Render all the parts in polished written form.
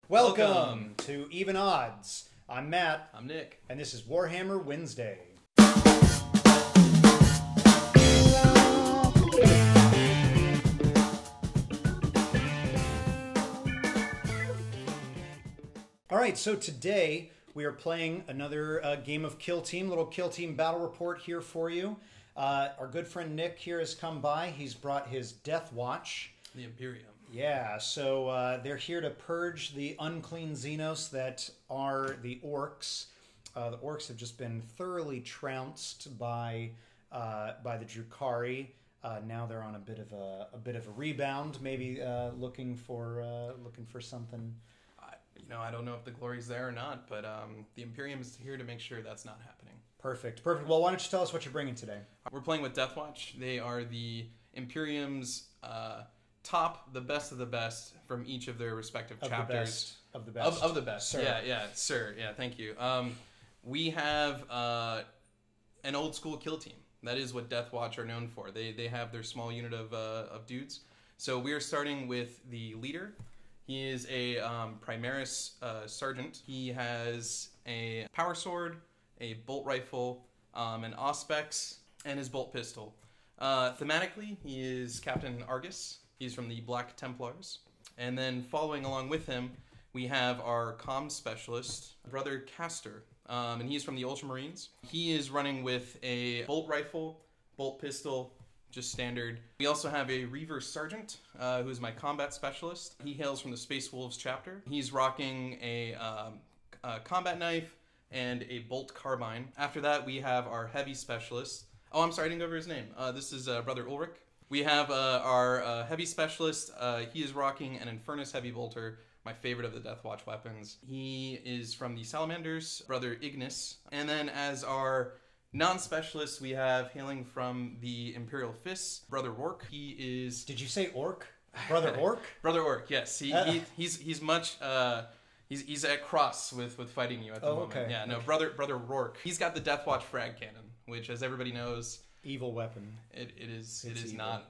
Welcome to Even Odds. I'm Matt. I'm Nick. And this is Warhammer Wednesday. Alright, so today we are playing another game of Kill Team, little Kill Team battle report here for you. Our good friend Nick here has come by. He's brought his Deathwatch. The Imperium. Yeah, so they're here to purge the unclean Xenos that are the Orks. The Orks have just been thoroughly trounced by the Drukhari. Now they're on a bit of a rebound, maybe looking for something. I don't know if the glory's there or not, but the Imperium is here to make sure that's not happening. Perfect. Well, why don't you tell us what you're bringing today? We're playing with Deathwatch. They are the Imperium's the best of the best from each of their respective chapters. Of the best. Of the best. Sir. Yeah, sir. Yeah, thank you. We have an old school kill team. That is what Deathwatch are known for. They have their small unit of dudes. So we are starting with the leader. He is a Primaris sergeant. He has a power sword, a bolt rifle, an auspex, and his bolt pistol. Thematically, he is Captain Argus. He's from the Black Templars. And then following along with him, we have our comms specialist, Brother Castor. And he's from the Ultramarines. He is running with a bolt rifle, bolt pistol, just standard. We also have a Reaver Sergeant, who is my combat specialist. He hails from the Space Wolves chapter. He's rocking a combat knife and a bolt carbine. After that, we have our heavy specialist. Oh, I'm sorry, I didn't go over his name. This is Brother Ulrich. We have our heavy specialist. He is rocking an Infernus Heavy Bolter, my favorite of the Deathwatch weapons. He is from the Salamanders, Brother Ignis. And then as our non-specialist, we have hailing from the Imperial Fists, Brother Ork. He is... Did you say Ork? Brother Ork? Brother Ork, yes. He's much... He's at cross with fighting you at the moment. Okay. Yeah, no, Brother Rourke. He's got the Deathwatch frag cannon, which, as everybody knows... Evil weapon. It is not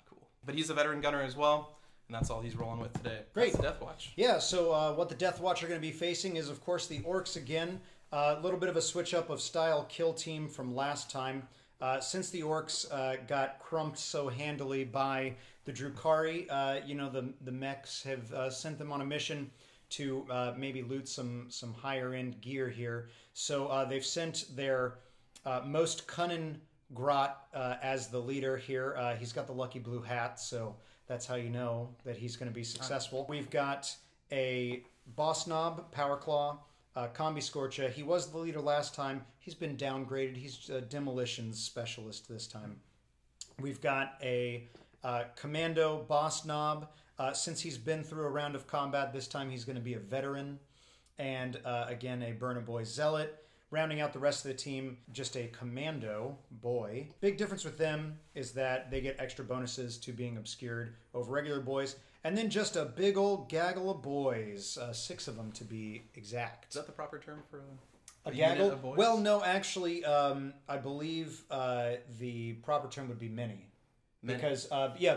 cool. But he's a veteran gunner as well, and that's all he's rolling with today. Great. That's the Deathwatch. Yeah, so what the Deathwatch are going to be facing is, of course, the Orks again. A little bit of a switch-up of style kill team from last time. Since the Orks got crumped so handily by the Drukhari, the mechs have sent them on a mission to maybe loot some higher-end gear here. So they've sent their most cunning Grot as the leader here. He's got the lucky blue hat, so that's how you know that he's going to be successful. We've got a Boss Knob, Power Claw, Combi Scorcha. He was the leader last time. He's been downgraded. He's a Demolitions Specialist this time. We've got a Commando Boss Knob. Since he's been through a round of combat, this time he's going to be a veteran. And again, a Burna Boy Zealot. Rounding out the rest of the team, just a Commando boy. Big difference with them is that they get extra bonuses to being obscured over regular boys. And then just a big old gaggle of boys. 6 of them to be exact. Is that the proper term for a gaggle? Of boys? Well, no, actually, I believe the proper term would be many. Because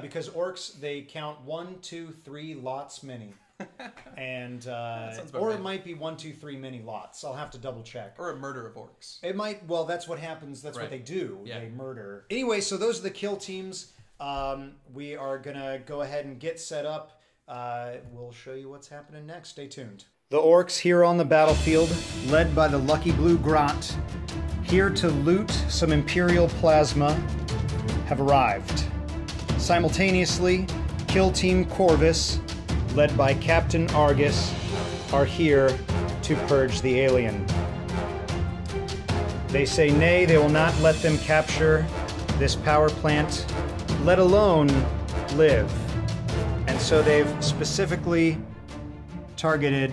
because Orks, they count 1, 2, 3 lots many. And or it might be 1, 2, 3 many lots. I'll have to double check. Or a murder of Orks. It might. Well, that's what happens. That's what they do. Yeah. They murder. Anyway, so those are the kill teams. We are gonna go ahead and get set up. We'll show you what's happening next. Stay tuned. The Orks here on the battlefield, led by the lucky blue Grot, here to loot some Imperial plasma, have arrived. Simultaneously, Kill Team Corvus, led by Captain Argus, are here to purge the alien. They say nay, they will not let them capture this power plant, let alone live. And so they've specifically targeted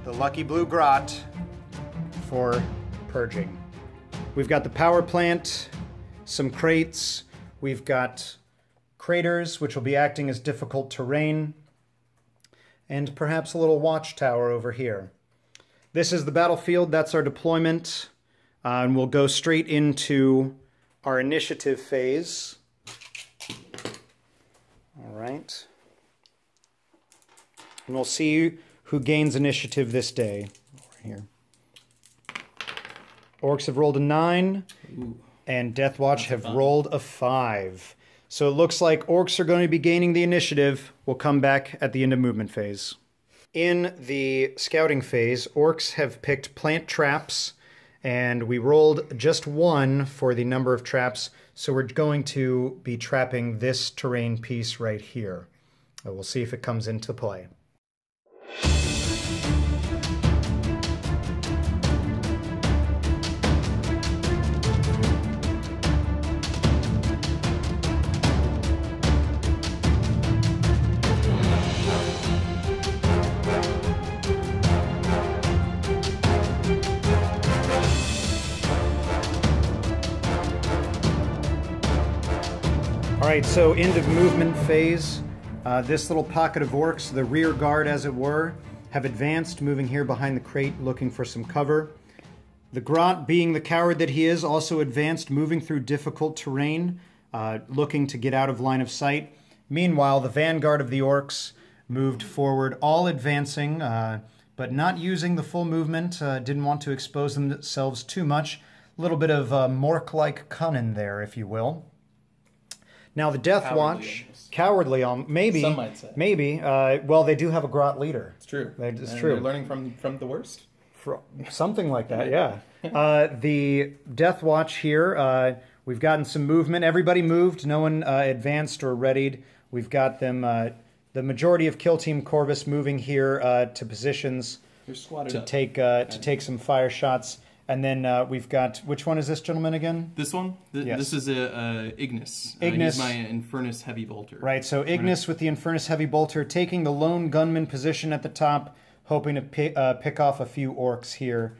the lucky blue Grot for purging. We've got the power plant, some crates, we've got craters, which will be acting as difficult terrain, and perhaps a little watchtower over here. This is the battlefield, that's our deployment, and we'll go straight into our initiative phase. All right. And we'll see who gains initiative this day. Over here. Orks have rolled a 9, and Deathwatch have rolled a 5. So it looks like Orks are going to be gaining the initiative. We'll come back at the end of movement phase. In the scouting phase, Orks have picked plant traps, and we rolled just 1 for the number of traps, so we're going to be trapping this terrain piece right here. We'll see if it comes into play. All right, so end of movement phase. This little pocket of Orks, the rear guard as it were, have advanced, moving here behind the crate, looking for some cover. The Grot, being the coward that he is, also advanced, moving through difficult terrain, looking to get out of line of sight. Meanwhile, the vanguard of the Orks moved forward, all advancing, but not using the full movement, didn't want to expose themselves too much. A little bit of Mork-like cunning there, if you will. Now the Deathwatch, cowardly, maybe. Some might say. Maybe. Well, they do have a Grot leader. It's true. It's true. They're learning from the worst. Something like that, yeah. The Deathwatch here, we've gotten some movement. Everybody moved. No one advanced or readied. We've got them, the majority of Kill Team Corvus moving here to positions to take some fire shots. And then we've got, which one is this gentleman again? This one? Yes. This is Ignis. Ignis. He's my Infernus Heavy Bolter. Right, so Ignis with the Infernus Heavy Bolter, taking the lone gunman position at the top, hoping to pick off a few Orks here.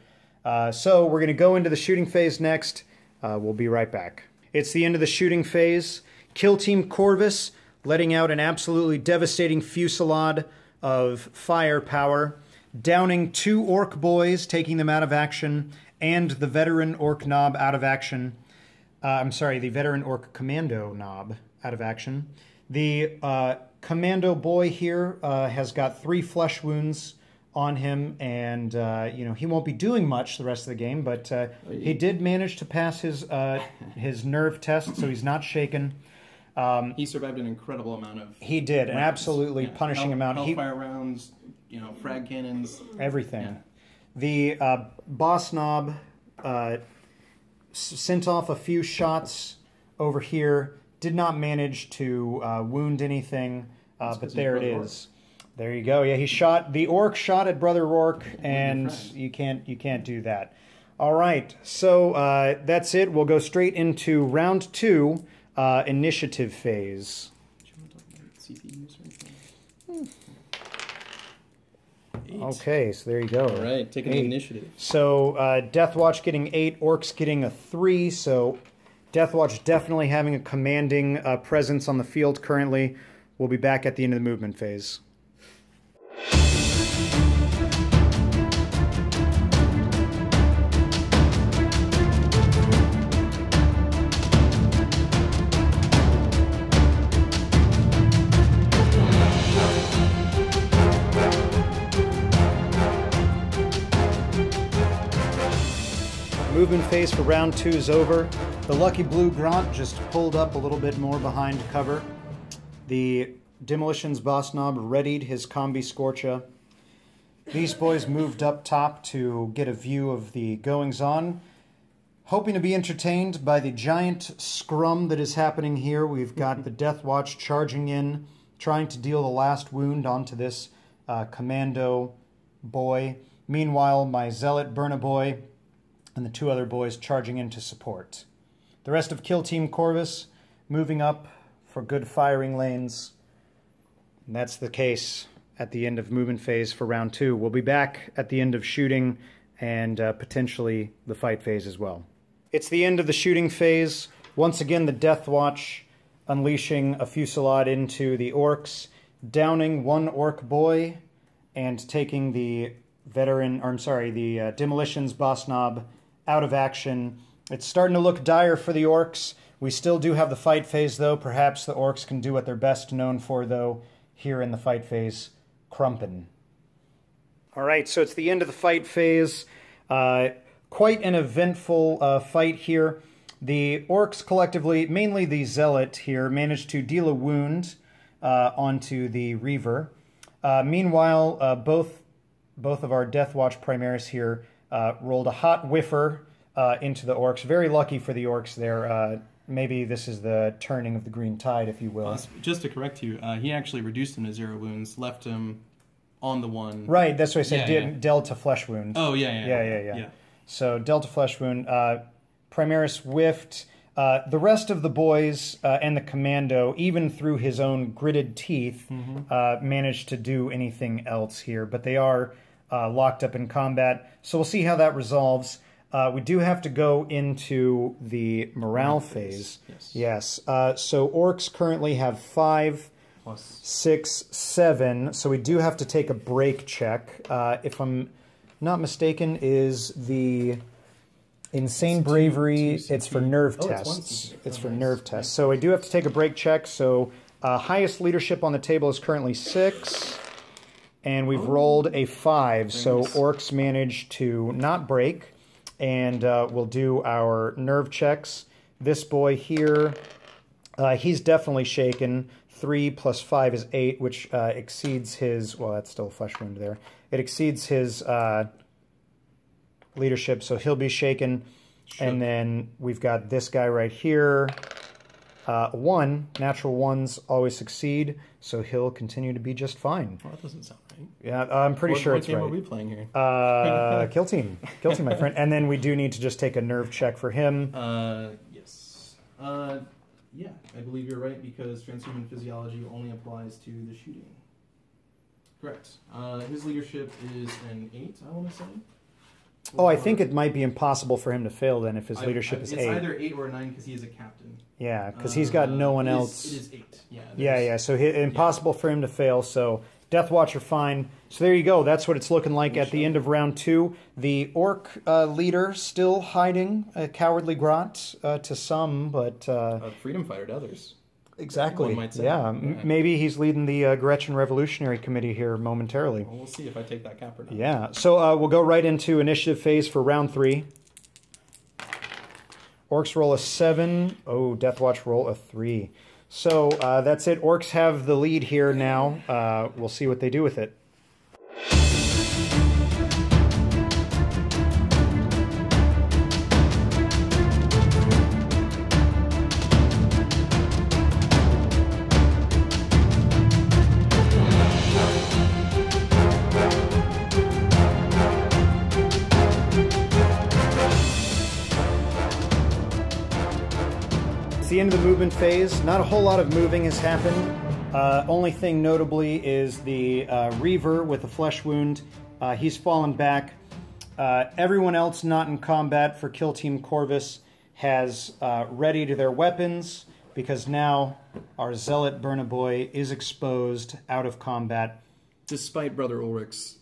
So we're going to go into the shooting phase next. We'll be right back. It's the end of the shooting phase. Kill Team Corvus letting out an absolutely devastating fusillade of firepower, downing 2 Ork boys, taking them out of action, and the veteran Ork Knob out of action. I'm sorry, the veteran Ork Commando Knob out of action. The Commando boy here has got 3 flesh wounds on him, and you know, he won't be doing much the rest of the game, but he did manage to pass his nerve test, so he's not shaken. He survived an incredible amount of... He did, an absolutely punishing amount. Hellfire rounds, you know, frag cannons. Everything. Yeah. The Boss Knob sent off a few shots over here, did not manage to wound anything, but there it is. There you go. Yeah, he shot, the Ork shot at Brother Rourke, and you can't do that. All right, so that's it. We'll go straight into round 2, initiative phase. Okay, so there you go. All right, taking the initiative. So Deathwatch getting 8, Orks getting a 3. So Deathwatch definitely having a commanding presence on the field currently. We'll be back at the end of the movement phase. Movement phase for round 2 is over. The Lucky Blue Grot just pulled up a little bit more behind cover. The Demolition's Boss Knob readied his Combi Scorcha. These boys moved up top to get a view of the goings-on. Hoping to be entertained by the giant scrum that is happening here. We've got the Deathwatch charging in, trying to deal the last wound onto this Commando boy. Meanwhile, my Zealot Burnaboy and the 2 other boys charging in to support. The rest of Kill Team Corvus moving up for good firing lanes. And that's the case at the end of movement phase for round 2. We'll be back at the end of shooting and potentially the fight phase as well. It's the end of the shooting phase. Once again, the Deathwatch unleashing a fusillade into the Orks, downing 1 Ork boy and taking the the Demolition's Boss Knob out of action. It's starting to look dire for the Orks. We still do have the fight phase, though. Perhaps the Orks can do what they're best known for, though, here in the fight phase, crumpin'. All right, so it's the end of the fight phase. Quite an eventful fight here. The Orks collectively, mainly the Zealot here, managed to deal a wound onto the Reaver. Meanwhile, both of our Deathwatch Primaris here rolled a hot whiffer into the Orks. Very lucky for the Orks there. Maybe this is the turning of the green tide, if you will. Just to correct you, he actually reduced him to 0 wounds, left him on the one. Right, that's what I said. Delta flesh wound. Oh, yeah. So Delta flesh wound. Primaris whiffed. The rest of the boys and the commando, even through his own gritted teeth, managed to do anything else here. But they are locked up in combat. So we'll see how that resolves. We do have to go into the morale phase. Yes. So Orks currently have 5, plus 6, 7. So we do have to take a break check. If I'm not mistaken, is the Insane Bravery. It's for nerve tests. It's for nerve tests. So we do have to take a break check. So highest leadership on the table is currently 6. And we've rolled a 5. So Orks managed to not break. And we'll do our nerve checks. This boy here, he's definitely shaken. 3 plus 5 is 8, which exceeds his, well, that's still a flesh wound there. It exceeds his leadership, so he'll be shaken. Sure. And then we've got this guy right here. 1, natural 1s always succeed, so he'll continue to be just fine. Well, that doesn't sound right. Yeah, I'm pretty sure it's right. What game are we playing here? Kill team, my friend. And then we do need to just take a nerve check for him. Yes. Yeah, I believe you're right because transhuman physiology only applies to the shooting. Correct. His leadership is an 8, I want to say. Oh, I think it might be impossible for him to fail then if his leadership is 8. It's either 8 or 9 because he is a captain. Yeah, because he's got no one else. It is 8. Yeah. So impossible for him to fail. So Deathwatch are fine. So there you go. That's what it's looking like at the end of round 2. The Ork leader still hiding, a cowardly grot to some, but a freedom fighter to others. Exactly. One might say. Yeah. Maybe he's leading the Gretchen Revolutionary Committee here momentarily. Well, we'll see if I take that cap or not. Yeah. So we'll go right into initiative phase for round 3. Orks roll a 7. Oh, Deathwatch roll a 3. So that's it. Orks have the lead here now. We'll see what they do with it. The end of the movement phase. Not a whole lot of moving has happened. Only thing notably is the Reaver with a flesh wound. He's fallen back. Everyone else not in combat for Kill Team Corvus has readied their weapons because now our Zealot Burnaboy is exposed out of combat. Despite Brother Ulrich's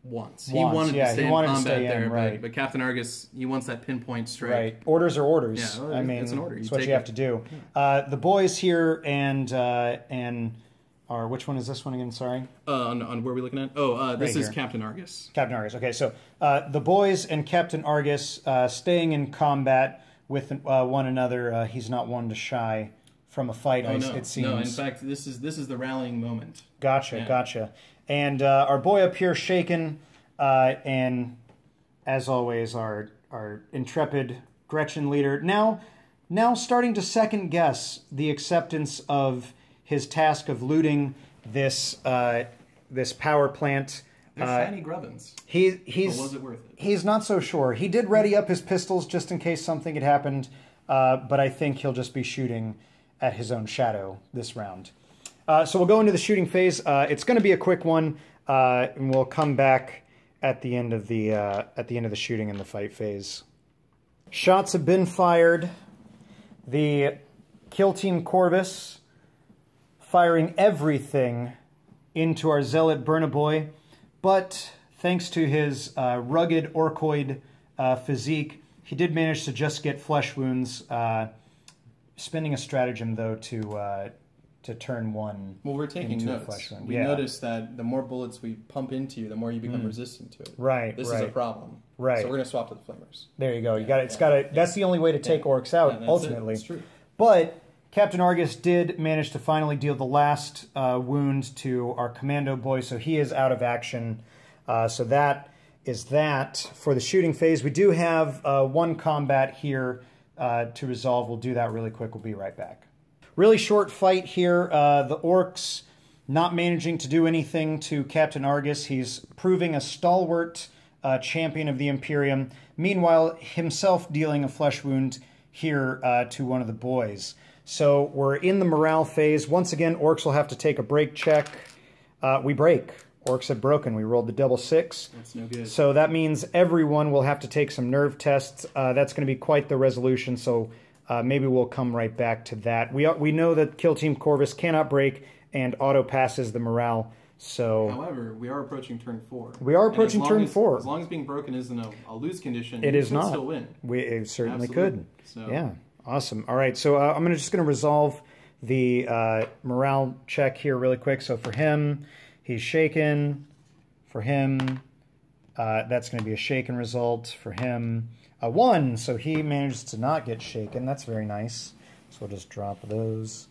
wants. He wanted to stay in combat there, right. But Captain Argus, he wants that pinpoint strike. Right. Orders are orders. Yeah, I mean, it's an order. That's what you have to do. The boys here and our, which one is this one again? Sorry. On where are we looking at? Oh, this right is here. Captain Argus. Captain Argus. Okay, so the boys and Captain Argus staying in combat with one another. He's not one to shy from a fight. It seems. No, in fact, this is the rallying moment. Gotcha. And our boy up here shaken, and as always, our intrepid Gretchen leader now starting to second guess the acceptance of his task of looting this power plant. They're shiny grubbins. Was it worth it? He's not so sure. He did ready up his pistols just in case something had happened, but I think he'll just be shooting at his own shadow this round. So we'll go into the shooting phase. It's going to be a quick one, and we'll come back at the end of the shooting and the fight phase. Shots have been fired. The Kill Team Corvus firing everything into our Zealot Burnaboy, but thanks to his rugged orcoid physique, he did manage to just get flesh wounds. Spending a stratagem though to to turn one. Well, we're taking into notes. A flesh wound. We noticed that the more bullets we pump into you, the more you become resistant to it. Right. This is a problem. Right. So we're going to swap to the flamers. There you go. You got it. It's got to. That's the only way to take orcs out ultimately. That's true. But Captain Argus did manage to finally deal the last wound to our commando boy, so he is out of action. So that is that for the shooting phase. We do have one combat here to resolve. We'll do that really quick. We'll be right back. Really short fight here. The orcs not managing to do anything to Captain Argus. He's proving a stalwart champion of the Imperium. Meanwhile, himself dealing a flesh wound here to one of the boys. So we're in the morale phase. Once again, orcs will have to take a break check. We break. Orcs have broken. We rolled the double 6. That's no good. So that means everyone will have to take some nerve tests. That's going to be quite the resolution, so maybe we'll come right back to that. We know that Kill Team Corvus cannot break and auto passes the morale. So, however, we are approaching turn 4. We are approaching turn 4. As long as being broken isn't a lose condition, it is not. Still win. It certainly Absolutely. could. So. Yeah, awesome. All right, so I'm just going to resolve the morale check here really quick. So for him, he's shaken. For him, that's going to be a shaken result. For him, a 1, so he manages to not get shaken. That's very nice. So we'll just drop those.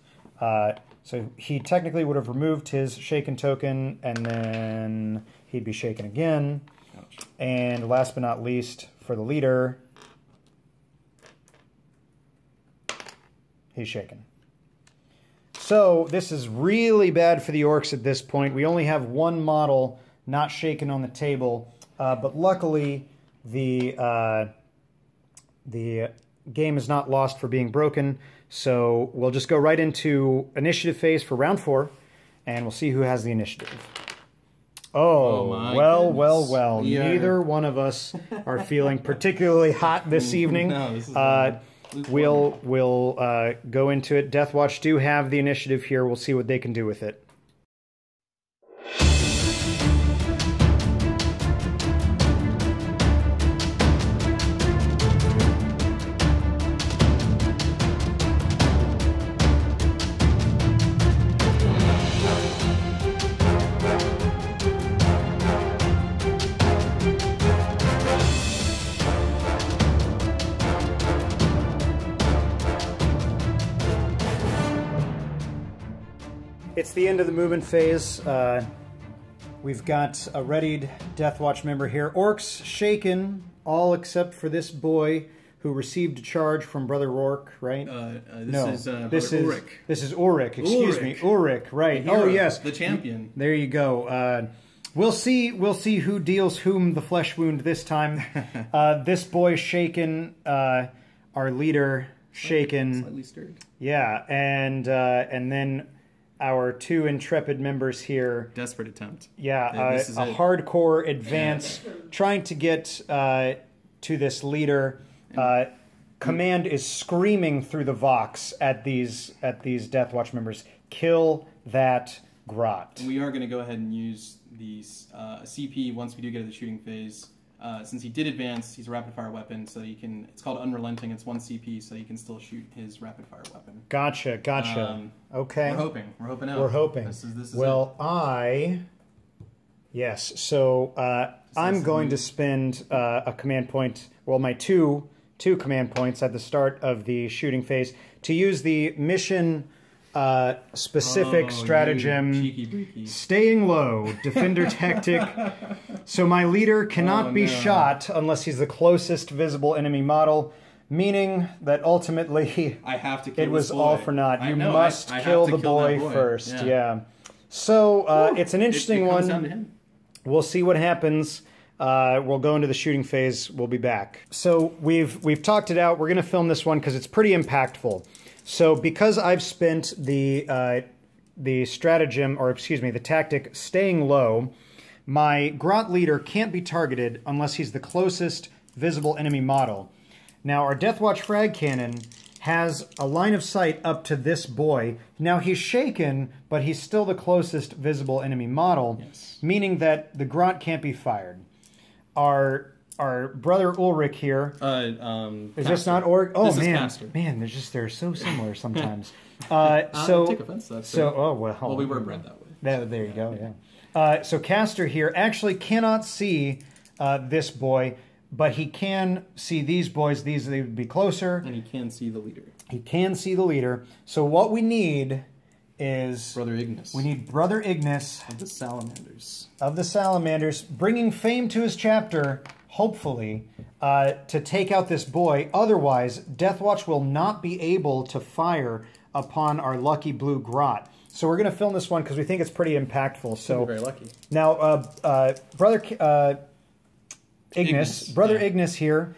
So he technically would have removed his shaken token, and then he'd be shaken again. Ouch. And last but not least, for the leader, he's shaken. So this is really bad for the orcs at this point. We only have one model not shaken on the table, but luckily the game is not lost for being broken. So we'll just go right into initiative phase for round 4, and we'll see who has the initiative. Oh well. Yeah. Neither one of us are feeling particularly hot this evening. No, this is we'll go into it. Deathwatch do have the initiative here. We'll see what they can do with it. It's the end of the movement phase. We've got a readied Deathwatch member here. Orcs shaken, all except for this boy who received a charge from Brother Orc, right? This is Ulrich. This is Ulrich, excuse me. Ulrich, right. Hero, oh, yes. The champion. There you go. We'll see who deals whom the flesh wound this time. This boy shaken, our leader shaken. Slightly stirred. Yeah, and then our 2 intrepid members here. Desperate attempt. Yeah, a hardcore advance, trying to get to this leader. Command is screaming through the Vox at these Deathwatch members. Kill that grot. We are going to go ahead and use these CP once we do get to the shooting phase. Since he did advance, he's a rapid-fire weapon, so you can. It's called Unrelenting. It's 1 CP, so you can still shoot his rapid-fire weapon. Gotcha. Okay. We're hoping out. We're hoping. This is well, it. Yes. So I'm going to spend a command point. Well, my two command points at the start of the shooting phase to use the mission. Specific stratagem, staying low, defender tactic. So my leader cannot be shot unless he's the closest visible enemy model, meaning that ultimately I have to kill it was this boy. all for naught. You must kill the boy first. Yeah. So it's an interesting one. Down to him. We'll see what happens. We'll go into the shooting phase. We'll be back. So we've talked it out. We're going to film this one because it's pretty impactful. So because I've spent the stratagem, or excuse me, the tactic staying low, my Grot leader can't be targeted unless he's the closest visible enemy model. Now our Deathwatch frag cannon has a line of sight up to this boy. Now he's shaken, but he's still the closest visible enemy model, meaning that the Grot can't be fired. Our our brother Ulrich here. Is this not Org? Oh this man, is man, they're so similar sometimes. Take offense to that. Oh well. Well, we were bred that way. There you go. Yeah. So Castor here actually cannot see this boy, but he can see these boys. These they would be closer. And he can see the leader. He can see the leader. So what we need is Brother Ignis. we need Brother Ignis Of the Salamanders. of the Salamanders, bringing fame to his chapter, hopefully, to take out this boy. Otherwise, Deathwatch will not be able to fire upon our lucky blue grot. So we're going to film this one because we think it's pretty impactful. So We're very lucky. now, Brother Ignis, Brother yeah. Ignis here,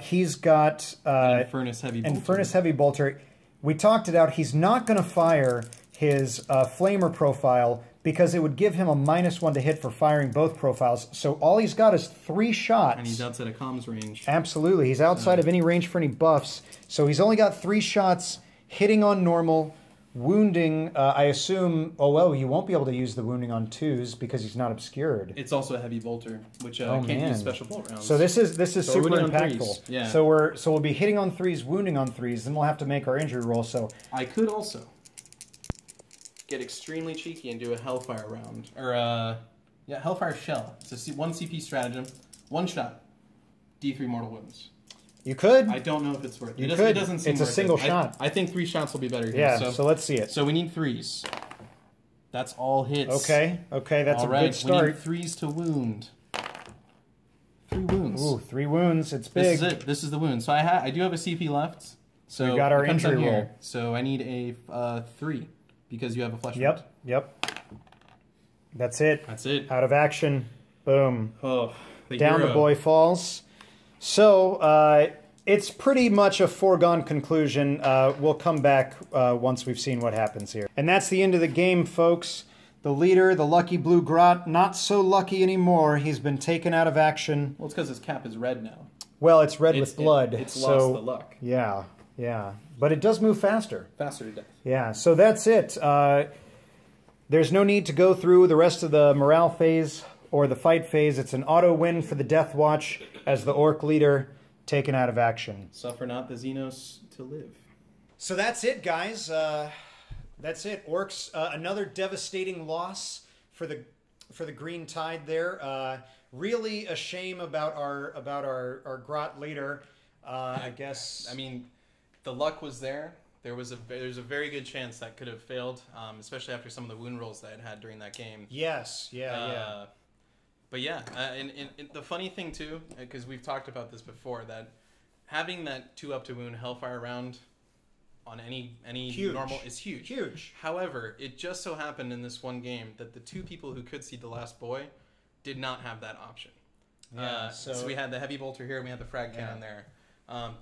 he's got And Furnace Heavy Bolter. and Furnace Heavy Bolter. We talked it out. He's not going to fire his Flamer profile because it would give him a -1 to hit for firing both profiles. So all he's got is 3 shots. And he's outside of comms range. Absolutely. He's outside of any range for any buffs. So he's only got 3 shots, hitting on normal, wounding, I assume, oh well, he won't be able to use the wounding on 2s because he's not obscured. It's also a Heavy Bolter, which can't use special bolt rounds. So this is So super wounding on impactful. 3s, yeah. So we'll be hitting on 3s, wounding on 3s, then we'll have to make our injury roll. So I could also get extremely cheeky and do a Hellfire round. Or, Hellfire Shell. It's a 1 CP stratagem. 1 shot. D3 mortal wounds. you could. I don't know if it's worth it. You It could. doesn't seem It's a worth single it. shot. I think 3 shots will be better here. Yeah, so let's see it. So we need 3s. That's all hits. Okay, that's All a right, good start. We need 3s to wound. 3 wounds. Ooh, 3 wounds. It's big. This is it. This is the wound. So I do have a CP left. So we've got our it comes injury down here. roll. So I need a 3 because you have a flesh wound. Yep. That's it. That's it. Out of action. Boom. Oh, Down the boy falls. So it's pretty much a foregone conclusion. We'll come back once we've seen what happens here. And that's the end of the game, folks. The leader, the lucky blue grot, not so lucky anymore. He's been taken out of action. Well, it's because his cap is red now. Well, it's red with blood. It's so, lost the luck. Yeah. But it does move faster. Faster to death. Yeah, so that's it. There's no need to go through the rest of the morale phase or the fight phase. It's an auto win for the Deathwatch as the Orc leader taken out of action. Suffer not the Xenos to live. So that's it, guys. That's it. Orcs, another devastating loss for the Green Tide there. Really a shame about our Grot leader. I guess. I mean, the luck was there. There's a very good chance that could have failed, especially after some of the wound rolls that I had during that game. Yes. Yeah. But yeah, and the funny thing too, because we've talked about this before, that having that 2 up to wound Hellfire round on any normal is huge. Huge. However, it just so happened in this one game that the 2 people who could see the last boy did not have that option. Yeah, so we had the heavy bolter here and we had the frag cannon there.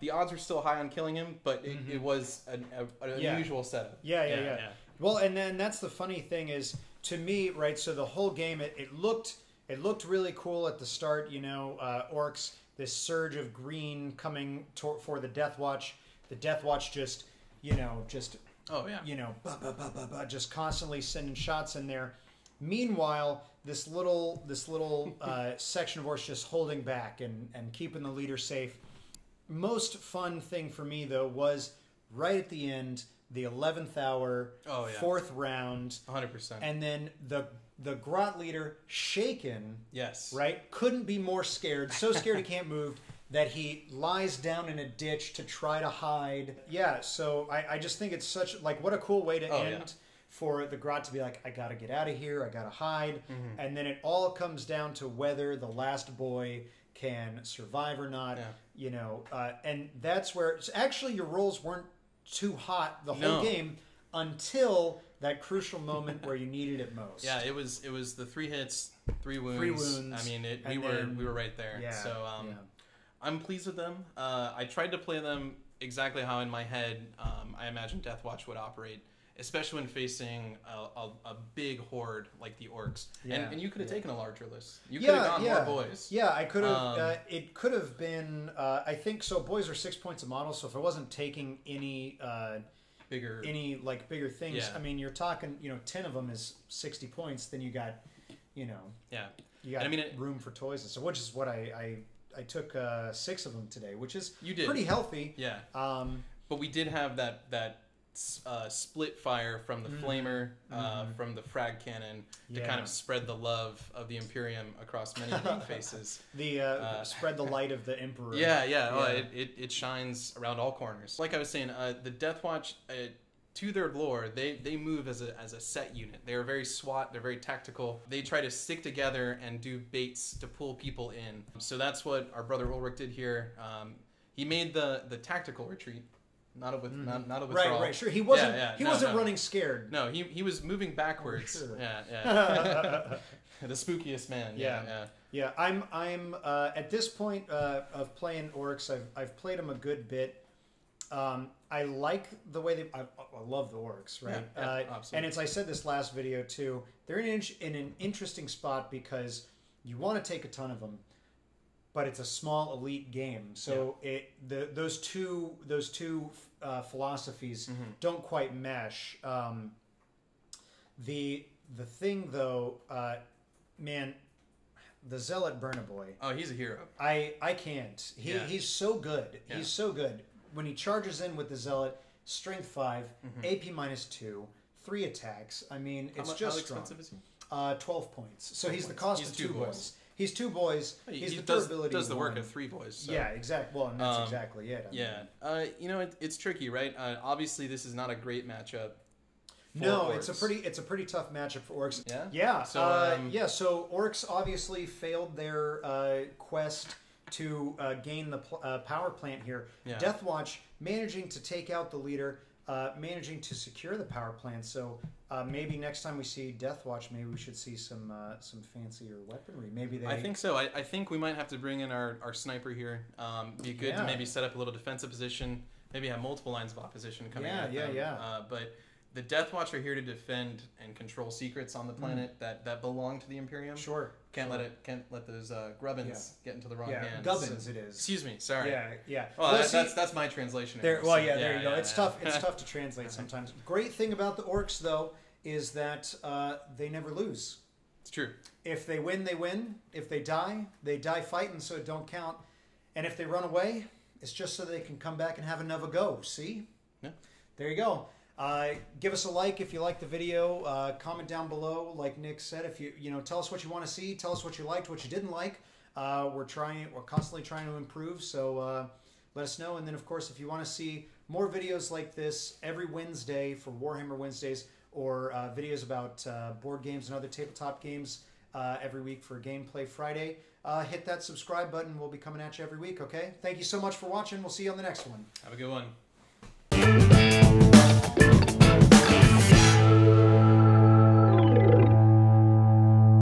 The odds were still high on killing him, but it was an unusual setup. Yeah. Well, and then that's the funny thing is, to me, right, so the whole game, it looked really cool at the start, Orcs, this surge of green coming for the Deathwatch. The Deathwatch just just constantly sending shots in there. Meanwhile, this little section of Orcs just holding back and keeping the leader safe. Most fun thing for me, though, was right at the end, the 11th hour, 4th round. 100%. And then the Grot leader, shaken, yes, right? Couldn't be more scared. So scared he can't move that he lies down in a ditch to try to hide. Yeah, so I just think it's such, what a cool way to end for the Grot to be like, I gotta get out of here, I gotta hide. And then it all comes down to whether the last boy can survive or not. And that's where actually your rolls weren't too hot the whole game until that crucial moment where you needed it most. Yeah, it was the 3 hits, 3 wounds. I mean, we were right there. Yeah, so I'm pleased with them. I tried to play them exactly how in my head I imagined Deathwatch would operate, especially when facing a big horde like the Orcs. Yeah, and you could have taken a larger list. You could have gone more boys. Yeah, I could have. It could have been. I think so. Boys are 6 points a model. So if I wasn't taking any bigger things, I mean, you're talking. 10 of them is 60 points. Then you got, you got room for toys and so, which is what I took 6 of them today, which is You did. pretty healthy. Yeah. But we did have that split fire from the flamer, from the frag cannon to kind of spread the love of the Imperium across many game faces. The spread the light of the Emperor. Yeah. Oh, it shines around all corners. Like I was saying, the Deathwatch, to their lore, they move as a set unit. They are very SWAT. They're very tactical. They try to stick together and do baits to pull people in. So that's what our brother Ulrich did here. He made the tactical retreat. Not a withdrawal. Right. Sure. He wasn't. He wasn't running scared. No, he was moving backwards. Oh, sure. Yeah. The spookiest man. Yeah. I'm at this point of playing Orks. I've played them a good bit. I like the way I love the Orks, right? Absolutely. And I said this last video too. They're in an interesting spot because you want to take a ton of them, but it's a small elite game. So those two philosophies don't quite mesh. The thing though, man, the Zealot Burna Boy. Oh, he's a hero. I can't. He's so good. Yeah. He's so good. When he charges in with the Zealot, strength 5, AP -2, 3 attacks. I mean, it's just how strong. expensive is he? 12 points. So he's the cost of 2 boys. He's 2 boys. He's the does durability. the work 1. of 3 boys. So. Yeah, exactly. Well, and that's exactly it. It's tricky, right? Obviously, this is not a great matchup. No, Orks. it's a pretty tough matchup for Orks. Yeah. Yeah. So, So Orks obviously failed their quest to gain the power plant here. Yeah. Deathwatch managing to take out the leader, managing to secure the power plant. So maybe next time we see Deathwatch, maybe we should see some fancier weaponry. Maybe they. I think so. I think we might have to bring in our sniper here. Be good to maybe set up a little defensive position. Maybe have multiple lines of opposition coming at them. But the Deathwatch are here to defend and control secrets on the planet that belong to the Imperium. Sure. Can't let those grubbins get into the wrong hands. Gubbins it is. Excuse me. Sorry. Yeah. Well, that's my translation. There you go. It's tough. It's tough to translate sometimes. Great thing about the Orks though is that they never lose. It's true. If they win, they win. If they die fighting, so it don't count. And if they run away, it's just so they can come back and have another go. See? Yeah. There you go. Give us a like if you like the video. Comment down below, like Nick said. If you tell us what you want to see. Tell us what you liked, what you didn't like. We're constantly trying to improve. So let us know. And then of course, if you want to see more videos like this every Wednesday for Warhammer Wednesdays, or videos about board games and other tabletop games every week for Gameplay Friday, hit that subscribe button. We'll be coming at you every week. Okay. Thank you so much for watching. We'll see you on the next one. Have a good one.